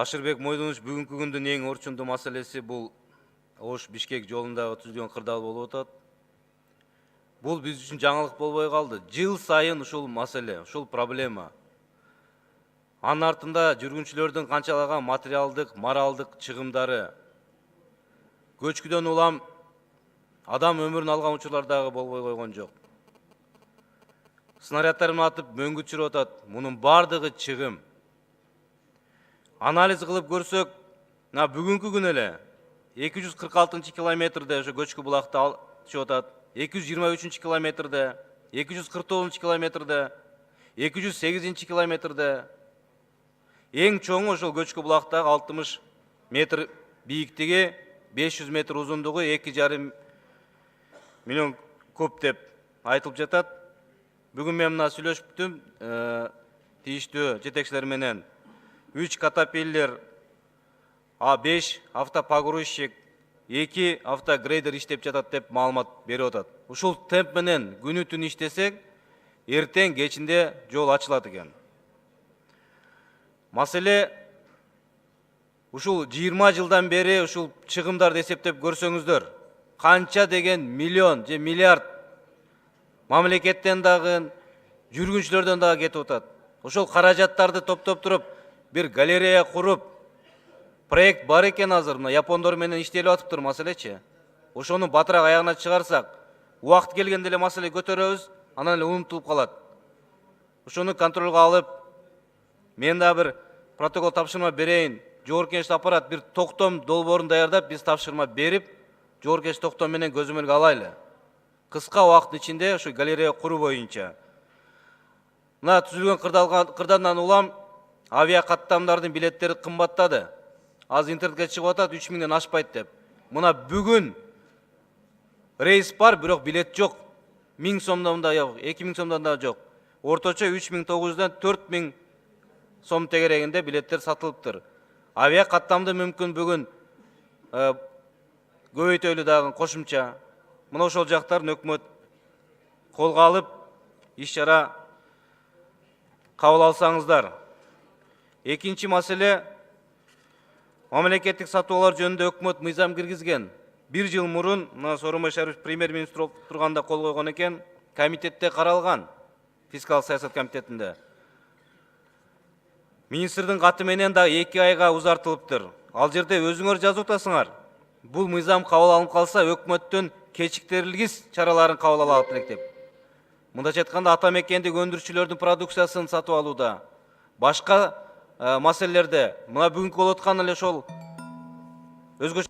Ашырбек Мойдонович, бүгүнкү күндүн эң орчундуу маселеси бул Ош-Бишкек жолундагы түзүлгөн кырдаал болуп атат. Бул биз үчүн жаңылык болбой калды. Жыл сайын ушул маселе, ушул проблема. Анын артында жүргүнчүлөрдүн канчалаган материалдык, моралдык чыгымдары, көчкүдөн улам адам өмүрүн алган учурлар дагы болбой койгон жок. Снаряддар менен атып мөңгү түшүрүп атат. Мунун бардыгы чыгым. Анализ кылып көрсөк, бүгүнкү күнү эле 246 километрде ошо көчкү булакта түшүп атат. 223 километрде, 249 километрде, 208 километрде. Эң чоңу ошол көчкү булактагы 60 метр бийиктиги, 500 метр узундугу, 2,5 миллион куб деп айтылып жатат. Бүгүн мен мына сүйлөшүптүм тийиштүү жетекчилер менен. 3 катапиллер, 5 автопогрузчик, 2 автогрейдер иштеп жатат деп маалымат берип атат. Ушул темп менен күнү түн иштесек, эртең кечинде жол ачылат экен. Маселе ушул 20 жылдан бери ушул чыгымдарды эсептеп көрсөңүздөр, канча деген миллион же миллиард мамлекеттен дагы, жүргүнчүлөрдөн дагы кетип атат. Ошол каражаттарды топтоп туруп, бир галерея куруп, проект бар экен азыр, мына япондор менен иштелип атыптыр маселечи. Ошону батыраак аягына чыгарсак, убакыт келгенде эле маселе көтөрөбүз, анан эле унутулуп калат. Ошону контролго алып, мен да бир протокол тапшырма берейин, жоопкерчилик аппарат бир токтом долбоорун даярдап, биз тапшырма берип, жоопкерчилик токтом менен көзөмөлгө алайлы. Кыска убакыттын ичинде ушу галерея куруу боюнча. Мына түзүлгөн кырдаалдан улам авиа каттамдардын билеттери кымбаттады. Аз интернетке чыгып атат, 3 миңден ашпайт деп. Мына бүгүн рейс бар, бирок билет жок. 1000 сомдон да жок, 2000 сомдон да жок. Орточо 3900-дан 4000 сом тегерегинде билеттер сатылыптыр. Авиа каттамды мүмкүн бүгүн көбөйтөлү дагы кошумча. Мына ошол жактарын өкмөт колго алып, иш-чара кабыл алсаңыздар. Экинчи маселе, мамлекеттик сатуулар жөнүндө өкмөт мыйзам киргизген. 1 жыл мурун, Сооронбай Шарипович премьер-министр болуп турганда кол койгон экен, комитетте каралган, фискалдык саясат комитетинде. Министрдин каты менен да 2 айга узартылыптыр. Ал жерде өзүңөр жазып атасыңар. Бул мыйзам кабыл алынып калса, өкмөттүн кечиктерилгис чараларын кабыл алат элек деп. Мындайча айтканда, ата мекендик өндүрүүчүлөрдүн продукциясын сатып алууда, башка маселелерде, мына бүгүнкү болуп аткан эле ошол өзгөчө